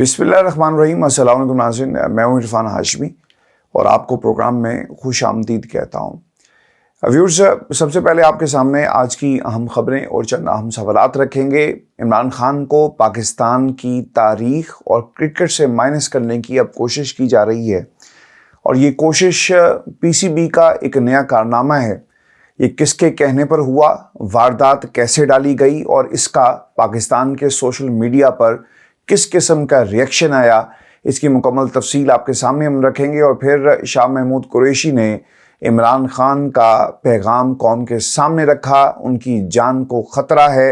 بسم اللہ الرحمن الرحیم۔ السلام علیکم ناظرین، میں ہوں عرفان ہاشمی اور آپ کو پروگرام میں خوش آمدید کہتا ہوں۔ ویورز، سب سے پہلے آپ کے سامنے آج کی اہم خبریں اور چند اہم سوالات رکھیں گے۔ عمران خان کو پاکستان کی تاریخ اور کرکٹ سے مائنس کرنے کی اب کوشش کی جا رہی ہے، اور یہ کوشش پی سی بی کا ایک نیا کارنامہ ہے۔ یہ کس کے کہنے پر ہوا، واردات کیسے ڈالی گئی اور اس کا پاکستان کے سوشل میڈیا پر کس قسم کا ریئیکشن آیا، اس کی مکمل تفصیل آپ کے سامنے ہم رکھیں گے۔ اور پھر شاہ محمود قریشی نے عمران خان کا پیغام قوم کے سامنے رکھا، ان کی جان کو خطرہ ہے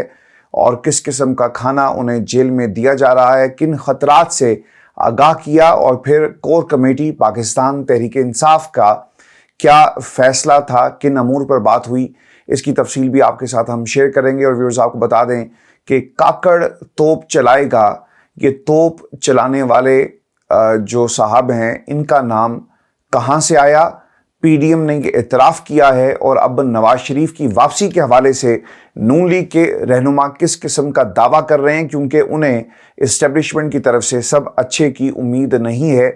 اور کس قسم کا کھانا انہیں جیل میں دیا جا رہا ہے، کن خطرات سے آگاہ کیا، اور پھر کور کمیٹی پاکستان تحریک انصاف کا کیا فیصلہ تھا، کن امور پر بات ہوئی، اس کی تفصیل بھی آپ کے ساتھ ہم شیئر کریں گے۔ اور ویورز، آپ کو بتا دیں کہ کاکڑ توپ چلائے گا، یہ توپ چلانے والے جو صاحب ہیں ان کا نام کہاں سے آیا، پی ڈی ایم نے یہ اعتراف کیا ہے، اور اب نواز شریف کی واپسی کے حوالے سے نون لیگ کے رہنما کس قسم کا دعویٰ کر رہے ہیں، کیونکہ انہیں اسٹیبلشمنٹ کی طرف سے سب اچھے کی امید نہیں ہے،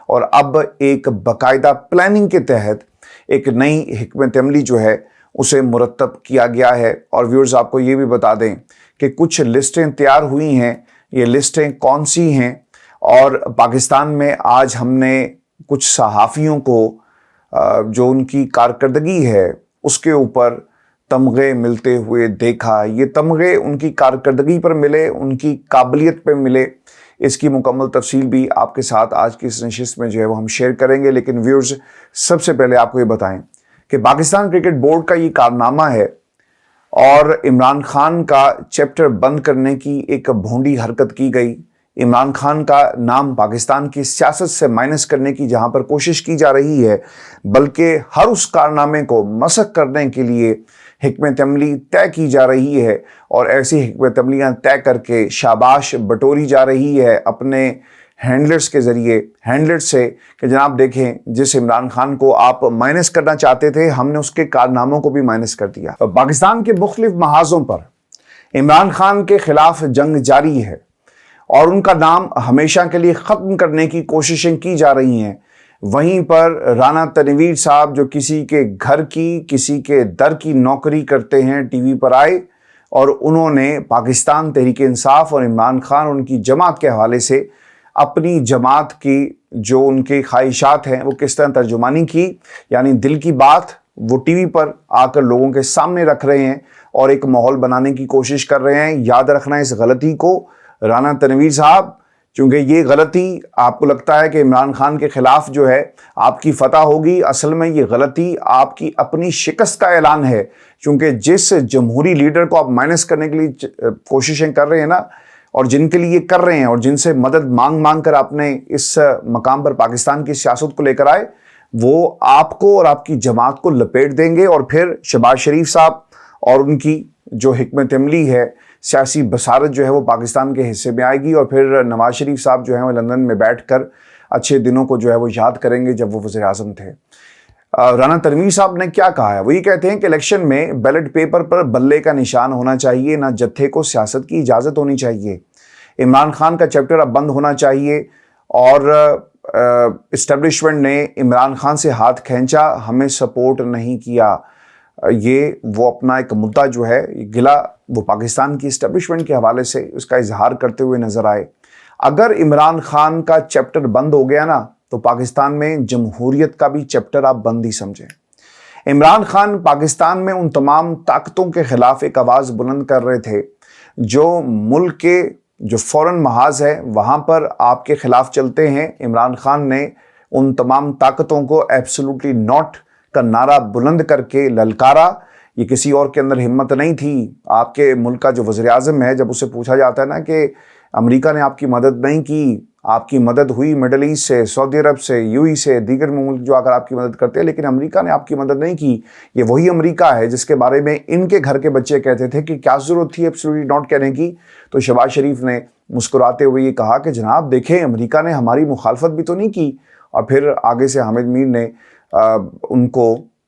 اور اب ایک باقاعدہ پلاننگ کے تحت ایک نئی حکمت عملی جو ہے اسے مرتب کیا گیا ہے۔ اور ویورز، آپ کو یہ بھی بتا دیں کہ کچھ لسٹیں تیار ہوئی ہیں، یہ لسٹیں کون سی ہیں، اور پاکستان میں آج ہم نے کچھ صحافیوں کو جو ان کی کارکردگی ہے اس کے اوپر تمغے ملتے ہوئے دیکھا۔ یہ تمغے ان کی کارکردگی پر ملے، ان کی قابلیت پہ ملے، اس کی مکمل تفصیل بھی آپ کے ساتھ آج کی اس نشست میں جو ہے وہ ہم شیئر کریں گے۔ لیکن ویورز، سب سے پہلے آپ کو یہ بتائیں کہ پاکستان کرکٹ بورڈ کا یہ کارنامہ ہے اور عمران خان کا چیپٹر بند کرنے کی ایک بھونڈی حرکت کی گئی۔ عمران خان کا نام پاکستان کی سیاست سے مائنس کرنے کی جہاں پر کوشش کی جا رہی ہے، بلکہ ہر اس کارنامے کو مسخ کرنے کے لیے حکمت عملی طے کی جا رہی ہے، اور ایسی حکمت عملیاں طے کر کے شاباش بٹوری جا رہی ہے اپنے ہینڈلرز کے ذریعے، ہینڈلرز سے، کہ جناب دیکھیں جس عمران خان کو آپ مائنس کرنا چاہتے تھے ہم نے اس کے کارناموں کو بھی مائنس کر دیا۔ پاکستان کے مختلف محاذوں پر عمران خان کے خلاف جنگ جاری ہے اور ان کا نام ہمیشہ کے لیے ختم کرنے کی کوششیں کی جا رہی ہیں۔ وہیں پر رانا تنویر صاحب جو کسی کے گھر کی، کسی کے در کی نوکری کرتے ہیں، ٹی وی پر آئے اور انہوں نے پاکستان تحریک انصاف اور عمران خان اور ان کی جماعت کے حوالے سے اپنی جماعت کی جو ان کی خواہشات ہیں وہ کس طرح ترجمانی کی، یعنی دل کی بات وہ ٹی وی پر آ کر لوگوں کے سامنے رکھ رہے ہیں اور ایک ماحول بنانے کی کوشش کر رہے ہیں۔ یاد رکھنا اس غلطی کو، رانا تنویر صاحب، چونکہ یہ غلطی آپ کو لگتا ہے کہ عمران خان کے خلاف جو ہے آپ کی فتح ہوگی، اصل میں یہ غلطی آپ کی اپنی شکست کا اعلان ہے، چونکہ جس جمہوری لیڈر کو آپ مائنس کرنے کے لیے کوششیں کر رہے ہیں نا، اور جن کے لیے کر رہے ہیں اور جن سے مدد مانگ کر آپ نے اس مقام پر پاکستان کی سیاست کو لے کر آئے، وہ آپ کو اور آپ کی جماعت کو لپیٹ دیں گے، اور پھر شہباز شریف صاحب اور ان کی جو حکمت عملی ہے، سیاسی بصارت جو ہے وہ پاکستان کے حصے میں آئے گی، اور پھر نواز شریف صاحب جو ہیں وہ لندن میں بیٹھ کر اچھے دنوں کو جو ہے وہ یاد کریں گے جب وہ وزیر اعظم تھے۔ رانا تنویر صاحب نے کیا کہا ہے، وہ یہ کہتے ہیں کہ الیکشن میں بیلٹ پیپر پر بلے کا نشان ہونا چاہیے، نہ جتھے کو سیاست کی اجازت ہونی چاہیے۔ عمران خان کا چیپٹر اب بند ہونا چاہیے، اور اسٹیبلشمنٹ نے عمران خان سے ہاتھ کھینچا، ہمیں سپورٹ نہیں کیا۔ یہ وہ اپنا ایک مدعا جو ہے گلا وہ پاکستان کی اسٹیبلشمنٹ کے حوالے سے اس کا اظہار کرتے ہوئے نظر آئے۔ اگر عمران خان کا چیپٹر بند ہو گیا نا تو پاکستان میں جمہوریت کا بھی چیپٹر آپ بند ہی سمجھیں۔ عمران خان پاکستان میں ان تمام طاقتوں کے خلاف ایک آواز بلند کر رہے تھے جو ملک کے جو فورن محاذ ہے وہاں پر آپ کے خلاف چلتے ہیں۔ عمران خان نے ان تمام طاقتوں کو ایبسولوٹلی ناٹ کا نعرہ بلند کر کے للکارا۔ یہ کسی اور کے اندر ہمت نہیں تھی۔ آپ کے ملک کا جو وزیر اعظم ہے، جب اسے پوچھا جاتا ہے نا کہ امریکہ نے آپ کی مدد نہیں کی، آپ کی مدد ہوئی مڈل ایسٹ سے، سعودی عرب سے، یو ای سے، دیگر ملک جو اگر آپ کی مدد کرتے ہیں، لیکن امریکہ نے آپ کی مدد نہیں کی۔ یہ وہی امریکہ ہے جس کے بارے میں ان کے گھر کے بچے کہتے تھے کہ کیا ضرورت تھی ایبسولوٹلی ناٹ کہنے کی۔ تو شہباز شریف نے مسکراتے ہوئے یہ کہا کہ جناب دیکھیں امریکہ نے ہماری مخالفت بھی تو نہیں کی، اور پھر آگے سے حامد میر نے ان کو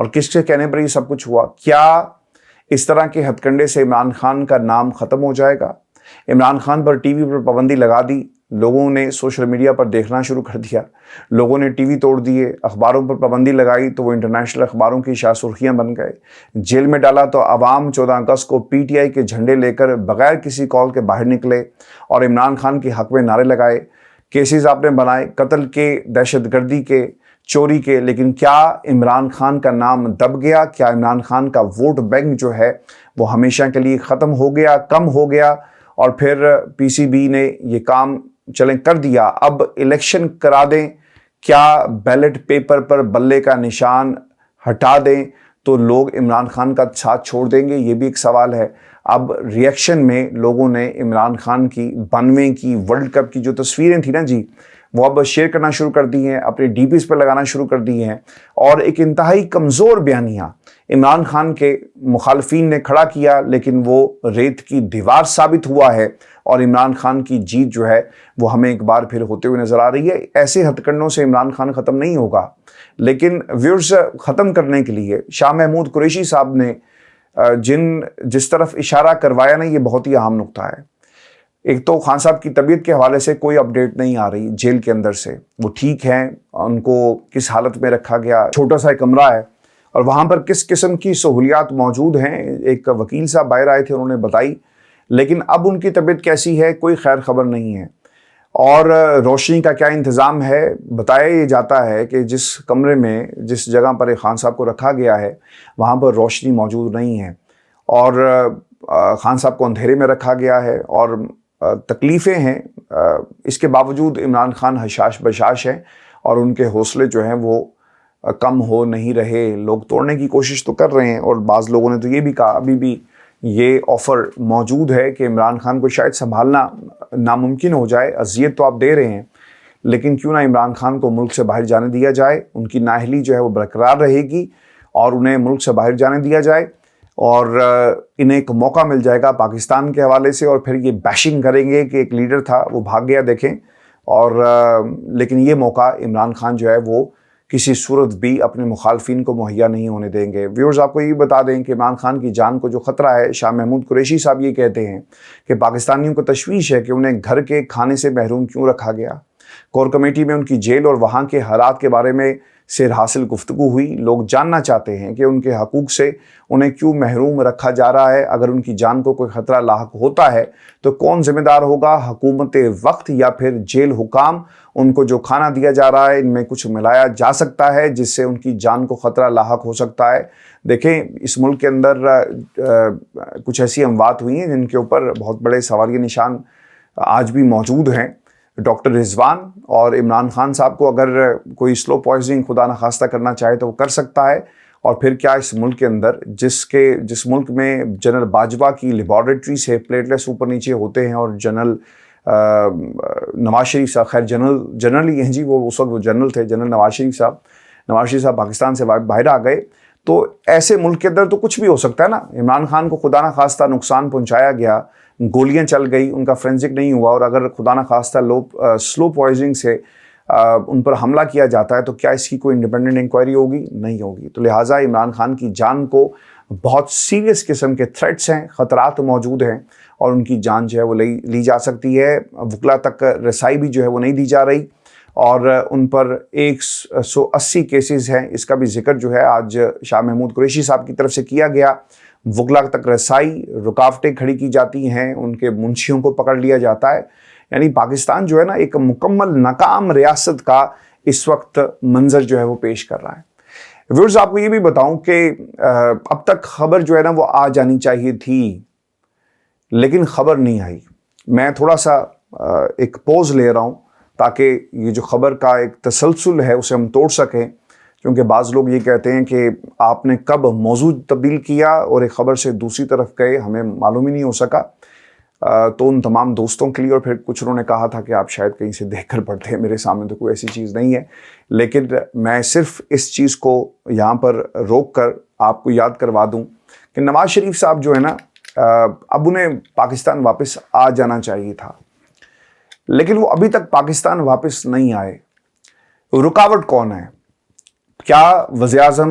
اور کس کے کہنے پر یہ سب کچھ ہوا؟ کیا اس طرح کے ہتھ کنڈے سے عمران خان کا نام ختم ہو جائے گا؟ عمران خان پر ٹی وی پر پابندی لگا دی، لوگوں نے سوشل میڈیا پر دیکھنا شروع کر دیا، لوگوں نے ٹی وی توڑ دیے، اخباروں پر پابندی لگائی تو وہ انٹرنیشنل اخباروں کی شاہ سرخیاں بن گئے، جیل میں ڈالا تو عوام 14 اگست کو پی ٹی آئی کے جھنڈے لے کر بغیر کسی کال کے باہر نکلے اور عمران خان کے حق میں نعرے لگائے، کیسز آپ نے بنائے، قتل کے، دہشت گردی کے، چوری کے، لیکن کیا عمران خان کا نام دب گیا؟ کیا عمران خان کا ووٹ بینک جو ہے وہ ہمیشہ کے لیے ختم ہو گیا، کم ہو گیا؟ اور پھر پی سی بی نے یہ کام چلیں کر دیا، اب الیکشن کرا دیں، کیا بیلٹ پیپر پر بلے کا نشان ہٹا دیں تو لوگ عمران خان کا ساتھ چھوڑ دیں گے؟ یہ بھی ایک سوال ہے۔ اب ریئیکشن میں لوگوں نے عمران خان کی 92 کی ورلڈ کپ کی جو تصویریں تھیں نا جی، وہ اب شیئر کرنا شروع کر دی ہیں، اپنے ڈی پیز پر لگانا شروع کر دی ہیں، اور ایک انتہائی کمزور بیانیہ عمران خان کے مخالفین نے کھڑا کیا، لیکن وہ ریت کی دیوار ثابت ہوا ہے اور عمران خان کی جیت جو ہے وہ ہمیں ایک بار پھر ہوتے ہوئے نظر آ رہی ہے۔ ایسے ہتھ کنڈوں سے عمران خان ختم نہیں ہوگا، لیکن ویورز ختم کرنے کے لیے شاہ محمود قریشی صاحب نے جس طرف اشارہ کروایا نا، یہ بہت ہی اہم نقطہ ہے۔ ایک تو خان صاحب کی طبیعت کے حوالے سے کوئی اپڈیٹ نہیں آ رہی جیل کے اندر سے، وہ ٹھیک ہیں، ان کو کس حالت میں رکھا گیا، چھوٹا سا کمرہ ہے اور وہاں پر کس قسم کی سہولیات موجود ہیں، ایک وکیل صاحب باہر آئے تھے، انہوں نے بتائی، لیکن اب ان کی طبیعت کیسی ہے کوئی خیر خبر نہیں ہے۔ اور روشنی کا کیا انتظام ہے؟ بتایا یہ جاتا ہے کہ جس کمرے میں، جس جگہ پر خان صاحب کو رکھا گیا ہے وہاں پر روشنی موجود نہیں ہے، اور خان صاحب کو اندھیرے میں رکھا گیا ہے، اور تکلیفیں ہیں۔ اس کے باوجود عمران خان حشاش بشاش ہیں اور ان کے حوصلے جو ہیں وہ کم ہو نہیں رہے، لوگ توڑنے کی کوشش تو کر رہے ہیں، اور بعض لوگوں نے تو یہ بھی کہا ابھی بھی یہ آفر موجود ہے کہ عمران خان کو شاید سنبھالنا ناممکن ہو جائے، اذیت تو آپ دے رہے ہیں لیکن کیوں نہ عمران خان کو ملک سے باہر جانے دیا جائے، ان کی نااہلی جو ہے وہ برقرار رہے گی اور انہیں ملک سے باہر جانے دیا جائے، اور انہیں ایک موقع مل جائے گا پاکستان کے حوالے سے، اور پھر یہ بیشنگ کریں گے کہ ایک لیڈر تھا وہ بھاگ گیا دیکھیں، اور لیکن یہ موقع عمران خان جو ہے وہ کسی صورت بھی اپنے مخالفین کو مہیا نہیں ہونے دیں گے۔ ویورز آپ کو یہ بتا دیں کہ عمران خان کی جان کو جو خطرہ ہے، شاہ محمود قریشی صاحب یہ کہتے ہیں کہ پاکستانیوں کو تشویش ہے کہ انہیں گھر کے کھانے سے محروم کیوں رکھا گیا۔ کور کمیٹی میں ان کی جیل اور وہاں کے حالات کے بارے میں سیر حاصل گفتگو ہوئی، لوگ جاننا چاہتے ہیں کہ ان کے حقوق سے انہیں کیوں محروم رکھا جا رہا ہے، اگر ان کی جان کو کوئی خطرہ لاحق ہوتا ہے تو کون ذمہ دار ہوگا، حکومت وقت یا پھر جیل حکام؟ ان کو جو کھانا دیا جا رہا ہے ان میں کچھ ملایا جا سکتا ہے جس سے ان کی جان کو خطرہ لاحق ہو سکتا ہے۔ دیکھیں اس ملک کے اندر کچھ ایسی اموات ہوئی ہیں جن کے اوپر بہت بڑے سوالیہ نشان آج بھی موجود ہیں۔ ڈاکٹر رضوان اور عمران خان صاحب کو اگر کوئی سلو پوائزننگ خدا نخواستہ کرنا چاہے تو وہ کر سکتا ہے، اور پھر کیا اس ملک کے اندر جس ملک میں جنرل باجوہ کی لیبارٹری سے پلیٹلیٹس اوپر نیچے ہوتے ہیں، اور جنرل نواز شریف صاحب، خیر جنرلی ہیں جی، وہ اس وقت وہ جنرل تھے، جنرل نواز شریف صاحب پاکستان سے باہر آ گئے، تو ایسے ملک کے اندر تو کچھ بھی ہو سکتا ہے نا۔ عمران خان کو خدا نخواستہ نقصان پہنچایا گیا، گولیاں چل گئی، ان کا فرینزک نہیں ہوا، اور اگر خدا نخواستہ سلو پوائزننگ سے ان پر حملہ کیا جاتا ہے تو کیا اس کی کوئی انڈیپینڈنٹ انکوائری ہوگی؟ نہیں ہوگی۔ تو لہٰذا عمران خان کی جان کو بہت سیریس قسم کے تھریٹس ہیں، خطرات موجود ہیں، اور ان کی جان جو ہے وہ لی جا سکتی ہے۔ وکلا تک رسائی بھی جو ہے وہ نہیں دی جا رہی، اور ان پر 180 کیسز ہیں، اس کا بھی ذکر جو ہے آج شاہ محمود قریشی صاحب کی طرف سے کیا گیا۔ وکلا تک رسائی، رکاوٹیں کھڑی کی جاتی ہیں، ان کے منشیوں کو پکڑ لیا جاتا ہے، یعنی پاکستان جو ہے نا ایک مکمل ناکام ریاست کا اس وقت منظر جو ہے وہ پیش کر رہا ہے۔ ویورز آپ کو یہ بھی بتاؤں کہ اب تک خبر جو ہے نا وہ آ جانی چاہیے تھی لیکن خبر نہیں آئی۔ میں تھوڑا سا ایک پوز لے رہا ہوں تاکہ یہ جو خبر کا ایک تسلسل ہے اسے ہم توڑ سکیں، کیونکہ بعض لوگ یہ کہتے ہیں کہ آپ نے کب موضوع تبدیل کیا اور ایک خبر سے دوسری طرف گئے، ہمیں معلوم ہی نہیں ہو سکا۔ تو ان تمام دوستوں کے لیے، اور پھر کچھ انہوں نے کہا تھا کہ آپ شاید کہیں سے دیکھ کر پڑھتے ہیں، میرے سامنے تو کوئی ایسی چیز نہیں ہے، لیکن میں صرف اس چیز کو یہاں پر روک کر آپ کو یاد کروا دوں کہ نواز شریف صاحب جو ہے نا اب انہیں پاکستان واپس آ جانا چاہیے تھا، لیکن وہ ابھی تک پاکستان واپس نہیں آئے۔ رکاوٹ کون ہے؟ کیا وزیر اعظم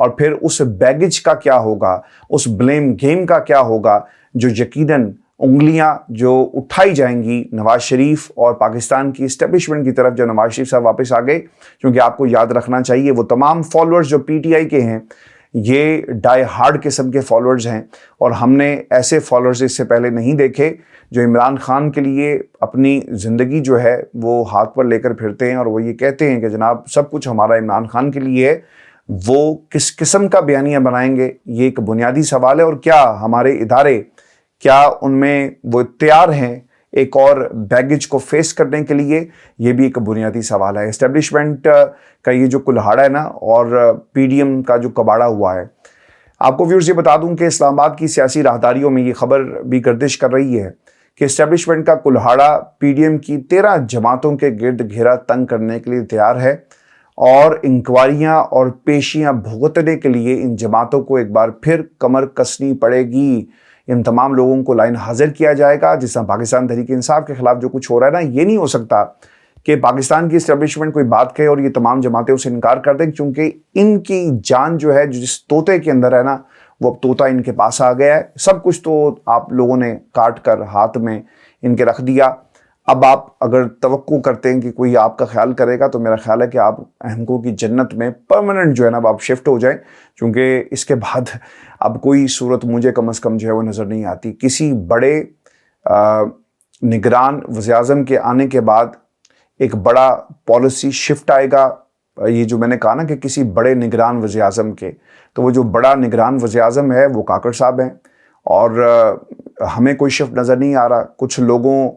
اور پھر اس بیگیج کا کیا ہوگا, اس بلیم گیم کا کیا ہوگا, جو یقیناً انگلیاں جو اٹھائی جائیں گی نواز شریف اور پاکستان کی اسٹیبلشمنٹ کی طرف. جب نواز شریف صاحب واپس آ گئے, کیونکہ آپ کو یاد رکھنا چاہیے وہ تمام فالوورز جو پی ٹی آئی کے ہیں یہ ڈائی ہارڈ قسم کے فالوورز ہیں, اور ہم نے ایسے فالوورز اس سے پہلے نہیں دیکھے جو عمران خان کے لیے اپنی زندگی جو ہے وہ ہاتھ پر لے کر پھرتے ہیں, اور وہ یہ کہتے ہیں کہ جناب سب کچھ ہمارا عمران خان کے لیے ہے. وہ کس قسم کا بیانیہ بنائیں گے, یہ ایک بنیادی سوال ہے. اور کیا ہمارے ادارے, کیا ان میں وہ تیار ہیں ایک اور بیگیج کو فیس کرنے کے لیے, یہ بھی ایک بنیادی سوال ہے. اسٹیبلشمنٹ کا یہ جو کلہاڑا ہے نا, اور پی ڈی ایم کا جو کباڑا ہوا ہے, آپ کو ویورز یہ بتا دوں کہ اسلام آباد کی سیاسی راہداریوں میں یہ خبر بھی گردش کر رہی ہے کہ اسٹیبلشمنٹ کا کلہاڑا پی ڈی ایم کی 13 جماعتوں کے گرد گھیرا تنگ کرنے کے لیے تیار ہے, اور انکوائریاں اور پیشیاں بھگتنے کے لیے ان جماعتوں کو ایک بار پھر کمر کسنی پڑے گی. ان تمام لوگوں کو لائن حاضر کیا جائے گا. جس طرح پاکستان تحریک انصاف کے خلاف جو کچھ ہو رہا ہے نا, یہ نہیں ہو سکتا کہ پاکستان کی اسٹیبلشمنٹ کوئی بات کہے اور یہ تمام جماعتیں اسے انکار کر دیں, کیونکہ ان کی جان جو ہے جس طوطے کے اندر ہے نا, وہ اب طوطا ان کے پاس آ گیا ہے. سب کچھ تو آپ لوگوں نے کاٹ کر ہاتھ میں ان کے رکھ دیا. اب آپ اگر توقع کرتے ہیں کہ کوئی آپ کا خیال کرے گا, تو میرا خیال ہے کہ آپ احمقوں کی جنت میں پرماننٹ جو ہے نا آپ شفٹ ہو جائیں, کیونکہ اس کے بعد اب کوئی صورت مجھے کم از کم جو ہے وہ نظر نہیں آتی. کسی بڑے نگران وزیراعظم کے آنے کے بعد ایک بڑا پالیسی شفٹ آئے گا. یہ جو میں نے کہا نا کہ کسی بڑے نگران وزیراعظم کے, تو وہ جو بڑا نگران وزیراعظم ہے وہ کاکڑ صاحب ہیں, اور ہمیں کوئی شفٹ نظر نہیں آ رہا. کچھ لوگوں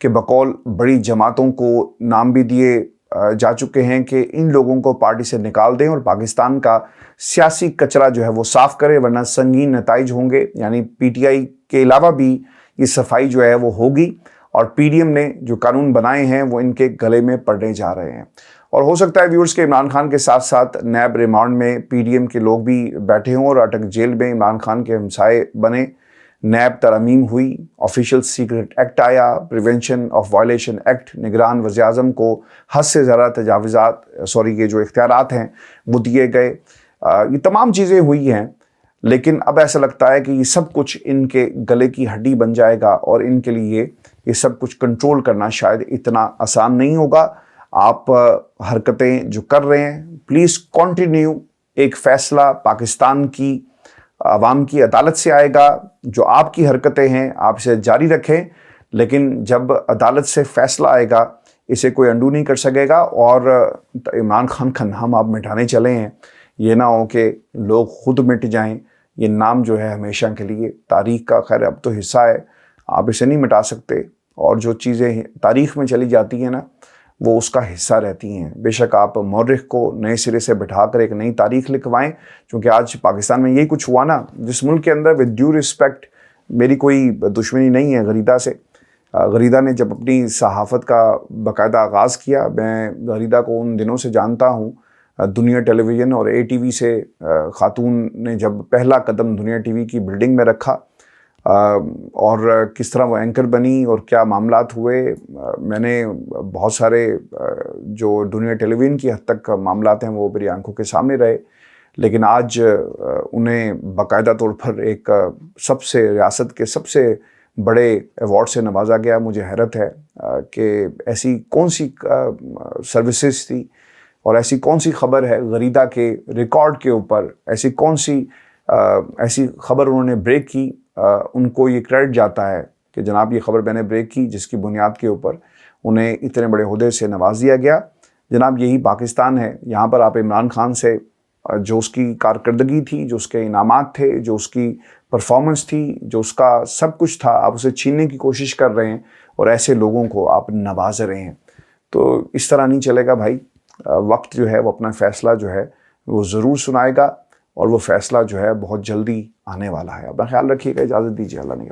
کے بقول بڑی جماعتوں کو نام بھی دیے جا چکے ہیں کہ ان لوگوں کو پارٹی سے نکال دیں اور پاکستان کا سیاسی کچرا جو ہے وہ صاف کرے, ورنہ سنگین نتائج ہوں گے. یعنی پی ٹی آئی کے علاوہ بھی یہ صفائی جو ہے وہ ہوگی, اور پی ڈی ایم نے جو قانون بنائے ہیں وہ ان کے گلے میں پڑنے جا رہے ہیں. اور ہو سکتا ہے ویورز کے عمران خان کے ساتھ ساتھ نیب ریمانڈ میں پی ڈی ایم کے لوگ بھی بیٹھے ہوں اور اٹک جیل میں عمران خان کے ہمسائے بنے. نیب ترامیم ہوئی, آفیشیل سیکرٹ ایکٹ آیا, پریونشن آف وائلیشن ایکٹ, نگران وزیراعظم کو حد سے زیادہ تجاوزات یہ جو اختیارات ہیں وہ دیے گئے. یہ تمام چیزیں ہوئی ہیں, لیکن اب ایسا لگتا ہے کہ یہ سب کچھ ان کے گلے کی ہڈی بن جائے گا, اور ان کے لیے یہ سب کچھ کنٹرول کرنا شاید اتنا آسان نہیں ہوگا. آپ حرکتیں جو کر رہے ہیں پلیز کنٹینیو. ایک فیصلہ پاکستان کی عوام کی عدالت سے آئے گا. جو آپ کی حرکتیں ہیں آپ اسے جاری رکھیں, لیکن جب عدالت سے فیصلہ آئے گا اسے کوئی انڈو نہیں کر سکے گا. اور عمران خان کا نام آپ مٹانے چلے ہیں, یہ نہ ہو کہ لوگ خود مٹ جائیں. یہ نام جو ہے ہمیشہ کے لیے تاریخ کا, خیر اب تو حصہ ہے, آپ اسے نہیں مٹا سکتے. اور جو چیزیں تاریخ میں چلی جاتی ہیں نا, وہ اس کا حصہ رہتی ہیں. بے شک آپ مورخ کو نئے سرے سے بٹھا کر ایک نئی تاریخ لکھوائیں, کیونکہ آج پاکستان میں یہی کچھ ہوا نا. جس ملک کے اندر ود ڈیو رسپیکٹ, میری کوئی دشمنی نہیں ہے غریدہ سے. غریدہ نے جب اپنی صحافت کا باقاعدہ آغاز کیا, میں غریدہ کو ان دنوں سے جانتا ہوں. دنیا ٹیلی ویژن اور اے ٹی وی سے خاتون نے جب پہلا قدم دنیا ٹی وی کی بلڈنگ میں رکھا, اور کس طرح وہ اینکر بنی اور کیا معاملات ہوئے, میں نے بہت سارے جو دنیا ٹیلی ویژن کی حد تک معاملات ہیں وہ میری آنکھوں کے سامنے رہے. لیکن آج انہیں باقاعدہ طور پر ایک ریاست کے سب سے بڑے ایوارڈ سے نوازا گیا. مجھے حیرت ہے کہ ایسی کون سی سروسز تھی اور ایسی کون سی خبر ہے غریدہ کے ریکارڈ کے اوپر, ایسی خبر انہوں نے بریک کی. ان کو یہ کریڈٹ جاتا ہے کہ جناب یہ خبر میں نے بریک کی, جس کی بنیاد کے اوپر انہیں اتنے بڑے عہدے سے نواز دیا گیا. جناب یہی پاکستان ہے. یہاں پر آپ عمران خان سے جو اس کی کارکردگی تھی, جو اس کے انعامات تھے, جو اس کی پرفارمنس تھی, جو اس کا سب کچھ تھا, آپ اسے چھیننے کی کوشش کر رہے ہیں اور ایسے لوگوں کو آپ نواز رہے ہیں. تو اس طرح نہیں چلے گا بھائی. وقت جو ہے وہ اپنا فیصلہ جو ہے وہ ضرور سنائے گا, اور وہ فیصلہ جو ہے بہت جلدی آنے والا ہے. اپنا خیال رکھیے گا, اجازت دیجیے, اللہ نے